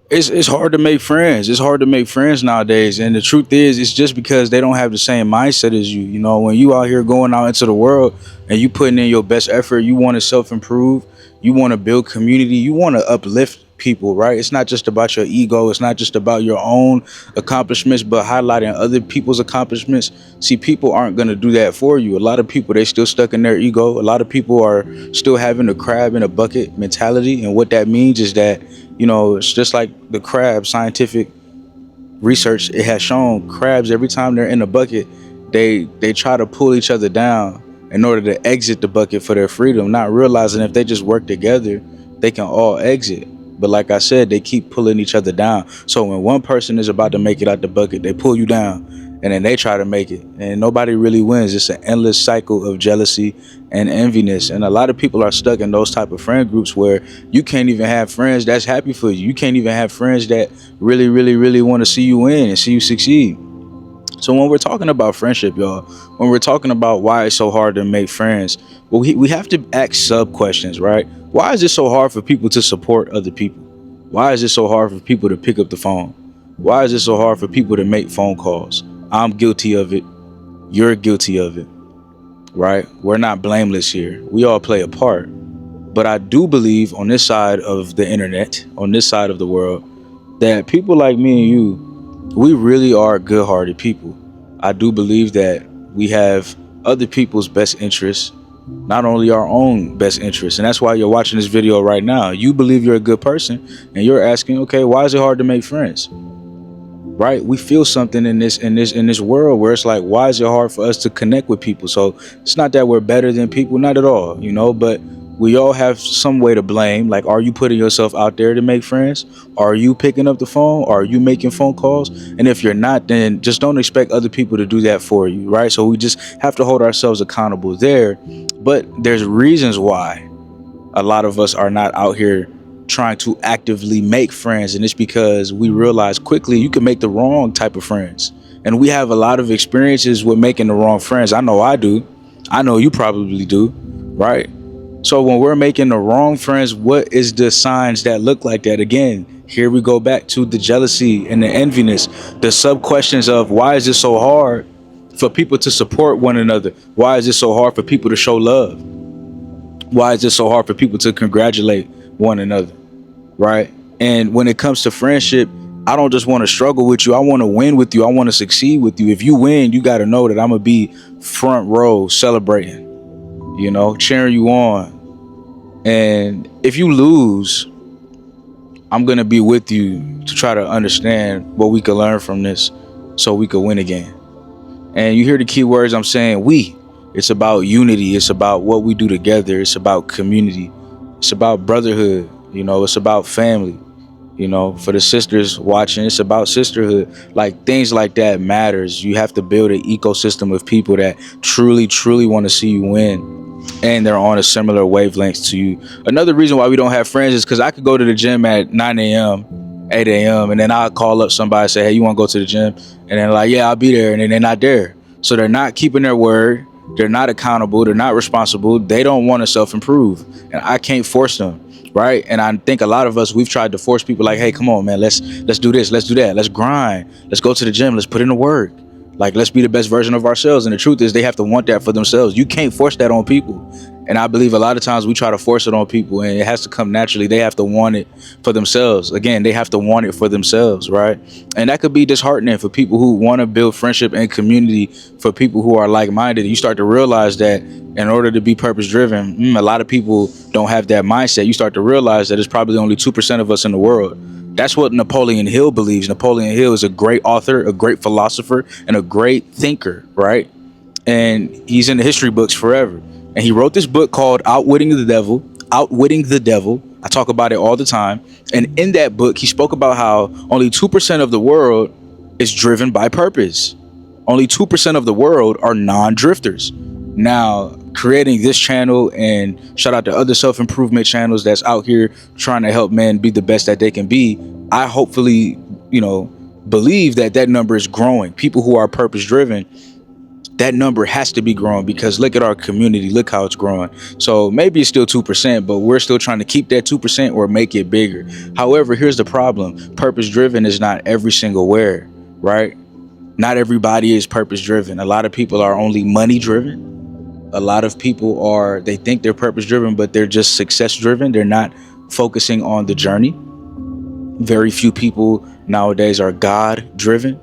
It's hard to make friends. It's hard to make friends nowadays. And the truth is, it's just because they don't have the same mindset as you. You know, when you out here going out into the world and you putting in your best effort, you want to self improve, you want to build community, you want to uplift people, right? It's not just about your ego. It's not just about your own accomplishments, but highlighting other people's accomplishments. See, people aren't going to do that for you. A lot of people, they still stuck in their ego. A lot of people are still having the crab in a bucket mentality. And what that means is that, you know, it's just like the crab. Scientific research, it has shown crabs, every time they're in a bucket, they try to pull each other down in order to exit the bucket for their freedom, not realizing if they just work together, they can all exit. But like I said, they keep pulling each other down. So when one person is about to make it out the bucket, they pull you down, and then they try to make it, and nobody really wins. It's an endless cycle of jealousy and enviness, and a lot of people are stuck in those type of friend groups where you can't even have friends that's happy for you. You can't even have friends that really, really, really want to see you win and see you succeed. So when we're talking about friendship, y'all, when we're talking about why it's so hard to make friends, well, we have to ask sub questions, right? Why is it so hard for people to support other people? Why is it so hard for people to pick up the phone? Why is it so hard for people to make phone calls? I'm guilty of it. You're guilty of it, right? We're not blameless here. We all play a part. But I do believe on this side of the internet, on this side of the world, that people like me and you, we really are good-hearted people. I do believe that we have other people's best interests, not only our own best interests. And that's why you're watching this video right now. You believe you're a good person, and you're asking, okay, why is it hard to make friends? Right? We feel something in this world where it's like, why is it hard for us to connect with people? So it's not that we're better than people, not at all, you know, but we all have some way to blame. Like, are you putting yourself out there to make friends? Are you picking up the phone? Are you making phone calls? And if you're not, then just don't expect other people to do that for you, right? So we just have to hold ourselves accountable there. But there's reasons why a lot of us are not out here trying to actively make friends, and it's because we realize quickly you can make the wrong type of friends. And we have a lot of experiences with making the wrong friends. I know I do. I know you probably do, right? So when we're making the wrong friends, what is the signs that look like that? Again, here we go back to the jealousy and the enviness, the sub questions of why is it so hard for people to support one another? Why is it so hard for people to show love? Why is it so hard for people to congratulate one another, right? And when it comes to friendship, I don't just want to struggle with you. I want to win with you. I want to succeed with you. If you win, you got to know that I'm going to be front row celebrating, you know, cheering you on. And if you lose, I'm going to be with you to try to understand what we could learn from this so we could win again. And you hear the key words I'm saying, we. It's about unity. It's about what we do together. It's about community. It's about brotherhood. You know, it's about family. You know, for the sisters watching, it's about sisterhood. Like, things like that matters. You have to build an ecosystem of people that truly, truly want to see you win. And they're on a similar wavelength to you. Another reason why we don't have friends is because I could go to the gym at 9 a.m., 8 a.m., and then I'll call up somebody and say, hey, you want to go to the gym? And then like, yeah, I'll be there. And then they're not there. So they're not keeping their word. They're not accountable. They're not responsible. They don't want to self-improve. And I can't force them. Right. And I think a lot of us, we've tried to force people like, hey, come on, man, let's do this. Let's do that. Let's grind. Let's go to the gym. Let's put in the work. Like, let's be the best version of ourselves. And the truth is, they have to want that for themselves. You can't force that on people. And I believe a lot of times we try to force it on people, and it has to come naturally. They have to want it for themselves. Again, they have to want it for themselves, right? And that could be disheartening for people who want to build friendship and community, for people who are like-minded. You start to realize that in order to be purpose-driven, a lot of people don't have that mindset. You start to realize that it's probably only 2% of us in the world. That's what Napoleon Hill believes. Napoleon Hill is a great author, a great philosopher, and a great thinker, right? And he's in the history books forever. And he wrote this book called Outwitting the Devil. Outwitting the Devil. I talk about it all the time. And in that book, he spoke about how only 2% of the world is driven by purpose. Only 2% of the world are non-drifters. Now, creating this channel, and shout out to other self-improvement channels that's out here trying to help men be the best that they can be, I hopefully, believe that that number is growing. People who are purpose-driven That number has to be growing because look at our community, look how it's growing. So maybe it's still 2%, but we're still trying to keep that 2% or make it bigger. However, here's the problem: purpose driven is not every single where, right? Not everybody is purpose driven. A lot of people are only money driven. A lot of people are, they think they're purpose driven, but they're just success driven. They're not focusing on the journey. Very few people nowadays are God driven.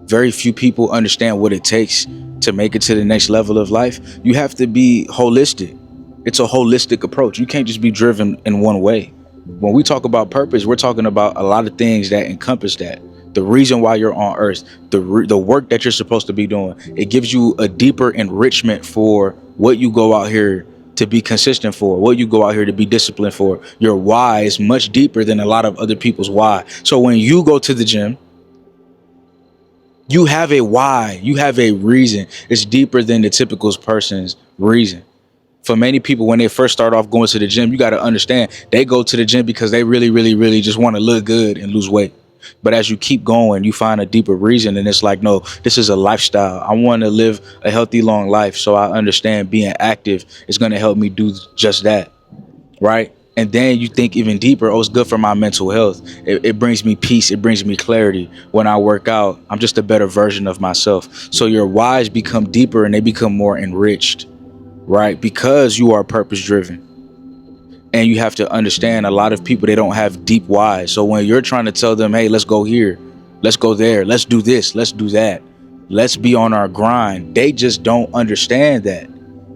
Very few people understand what it takes to make it to the next level of life. You have to be holistic. It's a holistic approach. You can't just be driven in one way. When we talk about purpose, we're talking about a lot of things that encompass that. The reason why you're on earth, the work that you're supposed to be doing, it gives you a deeper enrichment for what you go out here to be consistent for, what you go out here to be disciplined for. Your why is much deeper than a lot of other people's why. So when you go to the gym, you have a why, you have a reason. It's deeper than the typical person's reason. For many people, when they first start off going to the gym, you got to understand they go to the gym because they really, really, really just want to look good and lose weight. But as you keep going, you find a deeper reason. And it's like, no, this is a lifestyle. I want to live a healthy, long life. So I understand being active is going to help me do just that. Right. And then you think even deeper, oh, it's good for my mental health. It brings me peace. It brings me clarity. When I work out, I'm just a better version of myself. So your whys become deeper and they become more enriched, right? Because you are purpose driven. And you have to understand, a lot of people, they don't have deep whys. So when you're trying to tell them, hey, let's go here, let's go there, let's do this, let's do that, let's be on our grind, they just don't understand that.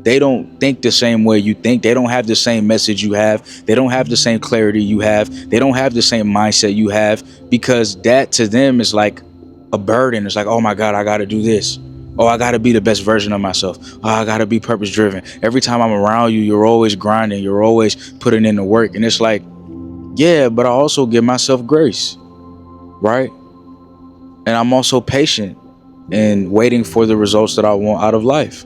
They don't think the same way you think. They don't have the same message you have. They don't have the same clarity you have. They don't have the same mindset you have, because that to them is like a burden. It's like, oh my God, I got to do this. Oh, I got to be the best version of myself. Oh, I got to be purpose driven. Every time I'm around you, you're always grinding. You're always putting in the work. And it's like, yeah, but I also give myself grace, right? And I'm also patient and waiting for the results that I want out of life.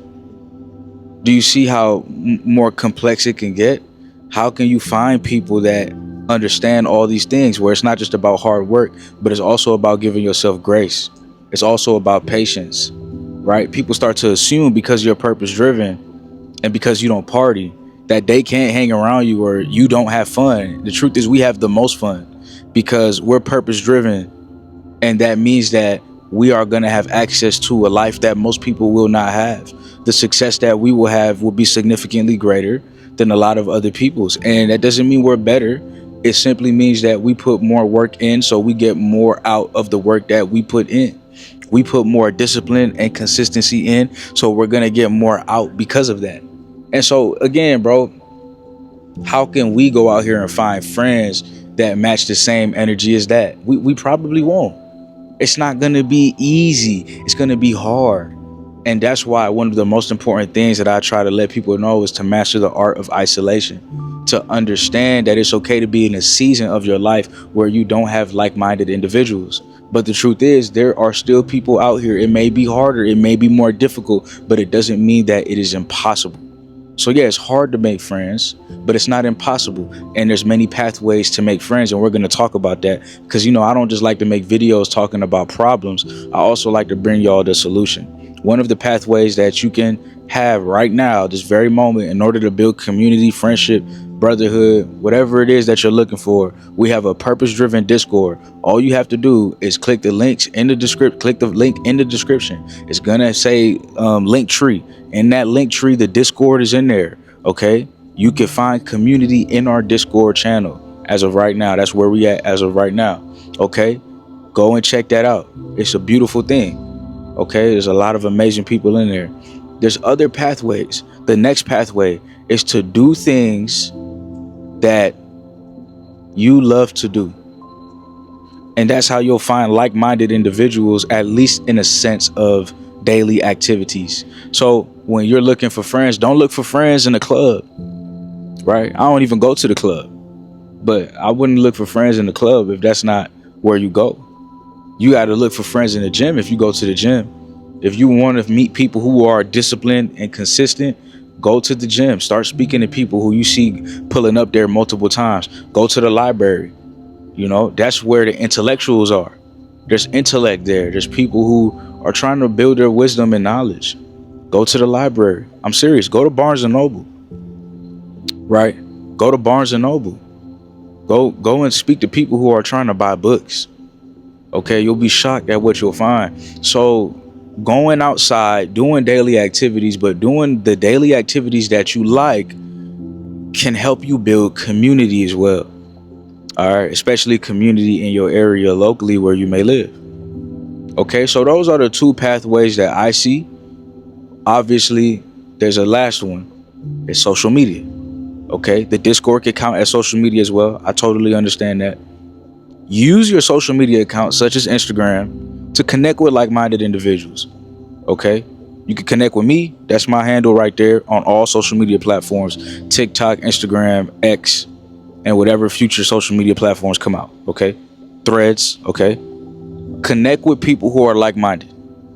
Do you see how more complex it can get? How can you find people that understand all these things, where it's not just about hard work, but it's also about giving yourself grace? It's also about patience, right? People start to assume because you're purpose driven and because you don't party that they can't hang around you or you don't have fun. The truth is we have the most fun because we're purpose driven. And that means that we are going to have access to a life that most people will not have. The success that we will have will be significantly greater than a lot of other people's. And that doesn't mean we're better. It simply means that we put more work in, so we get more out of the work that we put in. We put more discipline and consistency in, so we're going to get more out because of that. And so again, bro, how can we go out here and find friends that match the same energy as that? We probably won't. It's not going to be easy. It's going to be hard. And that's why one of the most important things that I try to let people know is to master the art of isolation, to understand that it's okay to be in a season of your life where you don't have like-minded individuals. But the truth is, there are still people out here. It may be harder, it may be more difficult, but it doesn't mean that it is impossible. So yeah, it's hard to make friends, but it's not impossible. And there's many pathways to make friends, and we're going to talk about that because, you know, I don't just like to make videos talking about problems. I also like to bring y'all the solution. One of the pathways that you can have right now, this very moment, in order to build community, friendship, brotherhood, whatever it is that you're looking for, we have a purpose-driven Discord. All you have to do is click the links in the description. Click the link in the description. It's gonna say link tree. In that link tree, the Discord is in there. Okay, you can find community in our Discord channel. As of right now, that's where we at. As of right now, okay, go and check that out. It's a beautiful thing. Okay, there's a lot of amazing people in there. There's other pathways. The next pathway is to do things that you love to do. And that's how you'll find like-minded individuals, at least in a sense of daily activities. So when you're looking for friends, don't look for friends in the club, right? I don't even go to the club, but I wouldn't look for friends in the club if that's not where you go. You got to look for friends in the gym if you go to the gym. If you want to meet people who are disciplined and consistent, go to the gym. Start speaking to people who you see pulling up there multiple times. Go to the library. You know, that's where the intellectuals are. There's intellect there. There's people who are trying to build their wisdom and knowledge. Go to the library. I'm serious. Go to Barnes and Noble, right? Go to Barnes and Noble. Go and speak to people who are trying to buy books. Okay, you'll be shocked at what you'll find. So going outside, doing daily activities, but doing the daily activities that you like can help you build community as well. All right, especially community in your area locally where you may live. Okay, so those are the two pathways that I see. Obviously, there's a last one. It's social media. Okay, the Discord can count as social media as well. I totally understand that. Use your social media accounts such as Instagram to connect with like-minded individuals. Okay, you can connect with me. That's my handle right there on all social media platforms: TikTok, Instagram, X, and whatever future social media platforms come out. Okay, Threads. Okay, connect with people who are like-minded.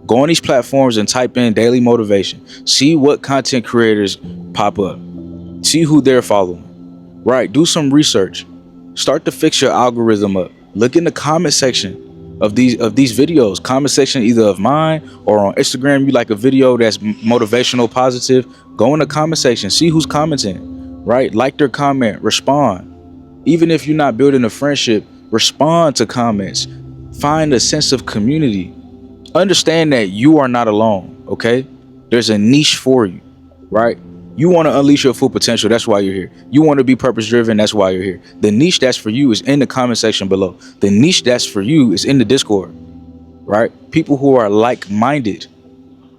Go on these platforms and type in daily motivation. See what content creators pop up. See who they're following. Right, do some research. Start to fix your algorithm up. Look in the comment section of these videos. Comment section either of mine or on Instagram. You like a video that's motivational, positive. Go in the comment section. See who's commenting. Right, like their comment. Respond. Even if you're not building a friendship, respond to comments. Find a sense of community. Understand that you are not alone. Okay, there's a niche for you. Right. You want to unleash your full potential. That's why you're here. You want to be purpose driven. That's why you're here. The niche that's for you is in the comment section below. The niche that's for you is in the Discord, right? People who are like-minded.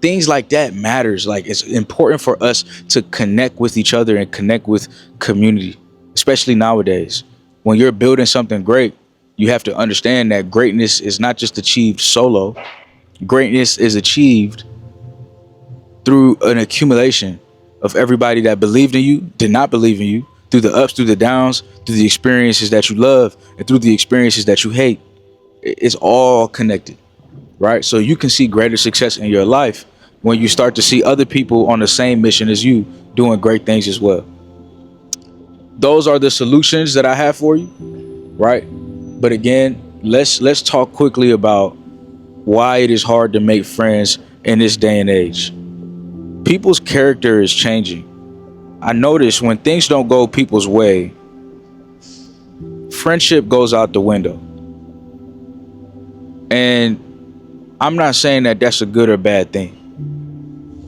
Things like that matters. Like, it's important for us to connect with each other and connect with community, especially nowadays. When you're building something great, you have to understand that greatness is not just achieved solo. Greatness is achieved through an accumulation of everybody that believed in you, did not believe in you, through the ups, through the downs, through the experiences that you love, and through the experiences that you hate. It's all connected, right? So you can see greater success in your life when you start to see other people on the same mission as you doing great things as well. Those are the solutions that I have for you, right? But again, let's talk quickly about why it is hard to make friends in this day and age. People's character is changing. I notice when things don't go people's way, friendship goes out the window. And I'm not saying that that's a good or bad thing.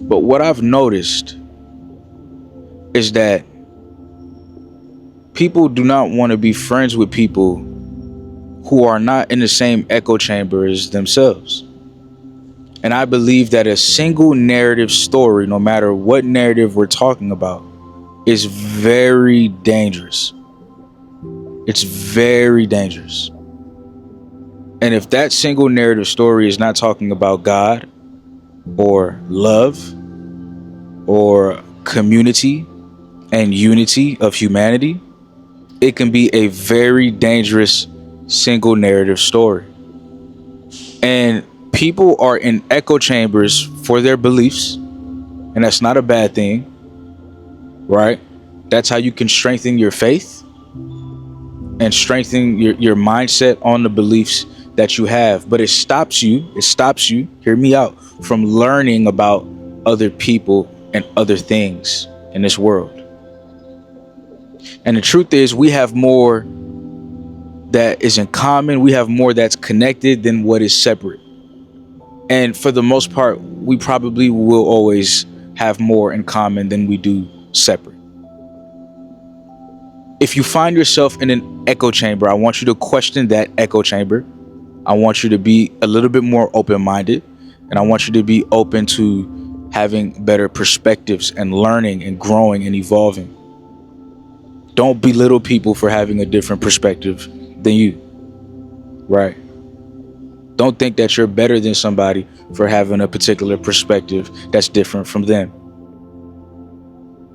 But what I've noticed is that people do not want to be friends with people who are not in the same echo chamber as themselves. And I believe that a single narrative story, no matter what narrative we're talking about, is very dangerous. It's very dangerous. And if that single narrative story is not talking about God or love or community and unity of humanity, it can be a very dangerous single narrative story. And people are in echo chambers for their beliefs, and that's not a bad thing, right? That's how you can strengthen your faith and strengthen your mindset on the beliefs that you have. But it stops you, hear me out, from learning about other people and other things in this world. And the truth is, we have more that is in common. We have more that's connected than what is separate. And for the most part, we probably will always have more in common than we do separate. If you find yourself in an echo chamber, I want you to question that echo chamber. I want you to be a little bit more open-minded, and I want you to be open to having better perspectives and learning and growing and evolving. Don't belittle people for having a different perspective than you, right? Don't think that you're better than somebody for having a particular perspective that's different from them.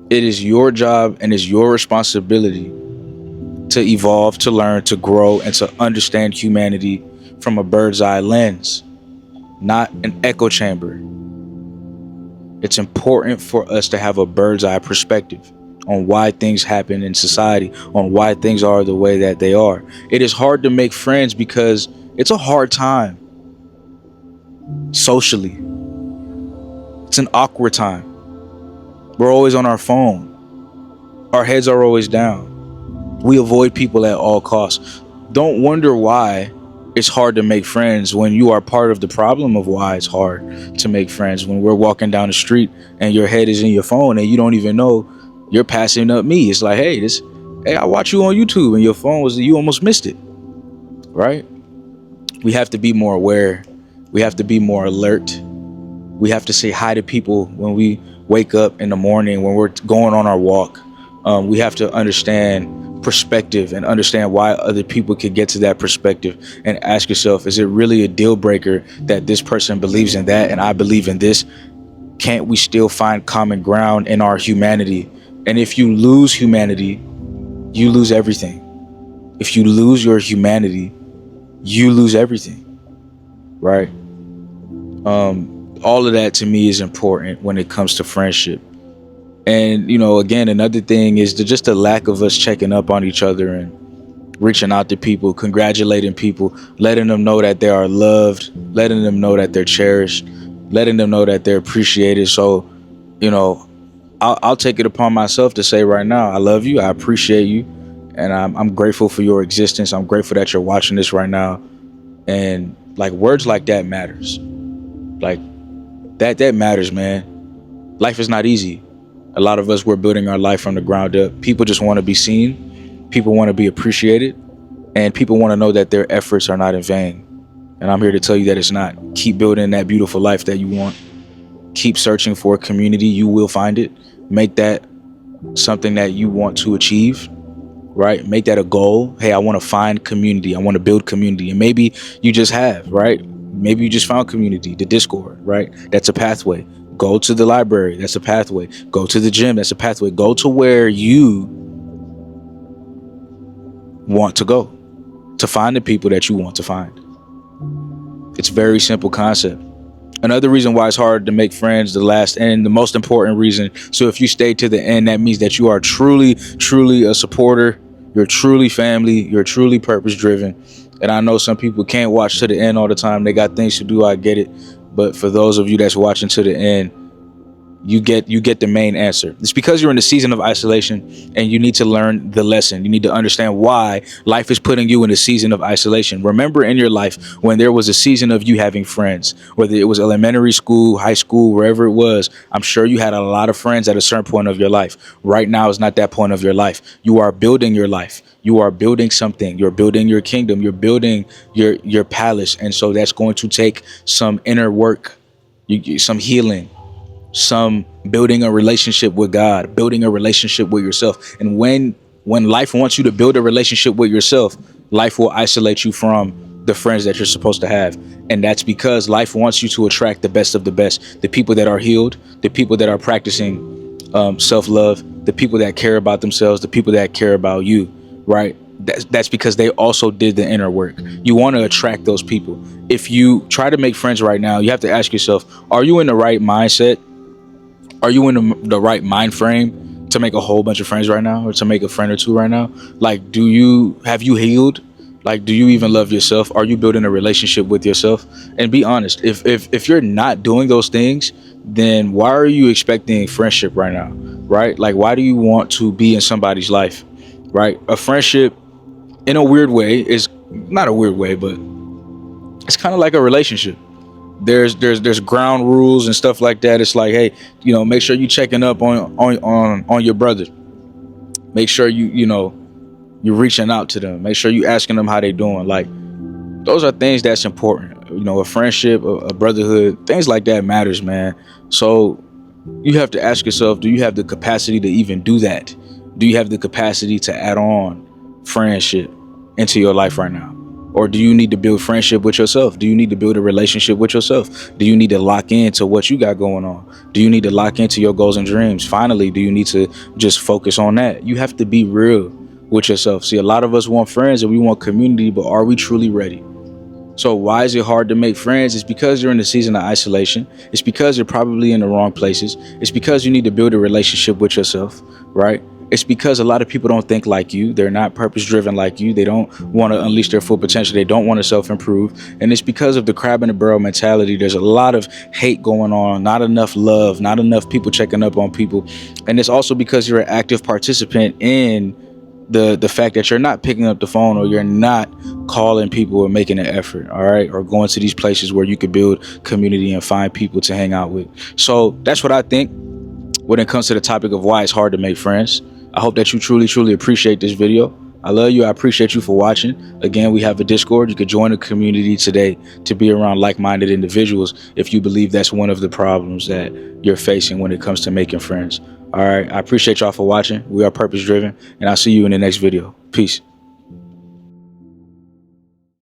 It is your job and it's your responsibility to evolve, to learn, to grow, and to understand humanity from a bird's eye lens, not an echo chamber. It's important for us to have a bird's eye perspective on why things happen in society, on why things are the way that they are. It is hard to make friends because it's a hard time socially. It's an awkward time. We're always on our phone. Our heads are always down. We avoid people at all costs. Don't wonder why it's hard to make friends when you are part of the problem of why it's hard to make friends. When we're walking down the street and your head is in your phone and you don't even know you're passing up me. It's like, hey, I watch you on YouTube, and your phone was, you almost missed it, right? We have to be more aware. We have to be more alert. We have to say hi to people when we wake up in the morning, when we're going on our walk. We have to understand perspective and understand why other people could get to that perspective, and ask yourself, is it really a deal breaker that this person believes in that and I believe in this? Can't we still find common ground in our humanity? And if you lose humanity, you lose everything. If you lose your humanity, you lose everything, right? All of that to me is important when it comes to friendship. And, again, another thing is just the lack of us checking up on each other and reaching out to people, congratulating people, letting them know that they are loved, letting them know that they're cherished, letting them know that they're appreciated. So, I'll take it upon myself to say right now, I love you, I appreciate you, and I'm grateful for your existence. I'm grateful that you're watching this right now. And like, words like that matters. Like that matters, man. Life is not easy. A lot of us, we're building our life from the ground up. People just want to be seen. People want to be appreciated. And people want to know that their efforts are not in vain. And I'm here to tell you that it's not. Keep building that beautiful life that you want. Keep searching for a community. You will find it. Make that something that you want to achieve, right? Make that a goal. Hey, I want to find community. I want to build community. And maybe you just have, right? Maybe you just found community, the Discord, right? That's a pathway. Go to the library. That's a pathway. Go to the gym. That's a pathway. Go to where you want to go to find the people that you want to find. It's a very simple concept. Another reason why it's hard to make friends, the last and the most important reason. So if you stay to the end, that means that you are truly, truly a supporter. You're truly family. You're truly purpose driven. And I know some people can't watch to the end all the time. They got things to do. I get it. But for those of you that's watching to the end, you get the main answer. It's because you're in the season of isolation and you need to learn the lesson. You need to understand why life is putting you in a season of isolation. Remember in your life when there was a season of you having friends, whether it was elementary school, high school, wherever it was, I'm sure you had a lot of friends at a certain point of your life. Right now is not that point of your life. You are building your life. You are building something. You're building your kingdom. You're building your palace. And so that's going to take some inner work, some healing, some building a relationship with God, building a relationship with yourself. And when life wants you to build a relationship with yourself, life will isolate you from the friends that you're supposed to have. And that's because life wants you to attract the best of the best, the people that are healed, the people that are practicing self-love, the people that care about themselves, the people that care about you, right? That's because they also did the inner work. You want to attract those people. If you try to make friends right now, you have to ask yourself, are you in the right mindset? Are you in the right mind frame to make a whole bunch of friends right now, or to make a friend or two right now? Like, have you healed? Like, do you even love yourself? Are you building a relationship with yourself? And be honest, if you're not doing those things, then why are you expecting friendship right now, right? Like, why do you want to be in somebody's life, right? A friendship, in a weird way, is not a weird way, but it's kind of like a relationship. There's ground rules and stuff like that. It's like, hey, make sure you checking up on your brother. Make sure you're reaching out to them. Make sure you asking them how they doing. Like, those are things that's important. A friendship, a brotherhood, things like that matters, man. So you have to ask yourself, do you have the capacity to even do that? Do you have the capacity to add on friendship into your life right now? Or do you need to build friendship with yourself? Do you need to build a relationship with yourself? Do you need to lock into what you got going on? Do you need to lock into your goals and dreams? Finally, do you need to just focus on that? You have to be real with yourself. See, a lot of us want friends and we want community, but are we truly ready? So why is it hard to make friends? It's because you're in the season of isolation. It's because you're probably in the wrong places. It's because you need to build a relationship with yourself, right? It's because a lot of people don't think like you. They're not purpose driven like you. They don't want to unleash their full potential. They don't want to self improve. And it's because of the crab in the barrel mentality. There's a lot of hate going on, not enough love, not enough people checking up on people. And it's also because you're an active participant in the fact that you're not picking up the phone, or you're not calling people or making an effort, all right, or going to these places where you could build community and find people to hang out with. So that's what I think when it comes to the topic of why it's hard to make friends. I hope that you truly appreciate this video. I love you. I appreciate you for watching. Again, we have a Discord. You could join the community today to be around like-minded individuals if you believe that's one of the problems that you're facing when it comes to making friends. All right. I appreciate y'all for watching. We are purpose driven, and I'll see you in the next video. Peace.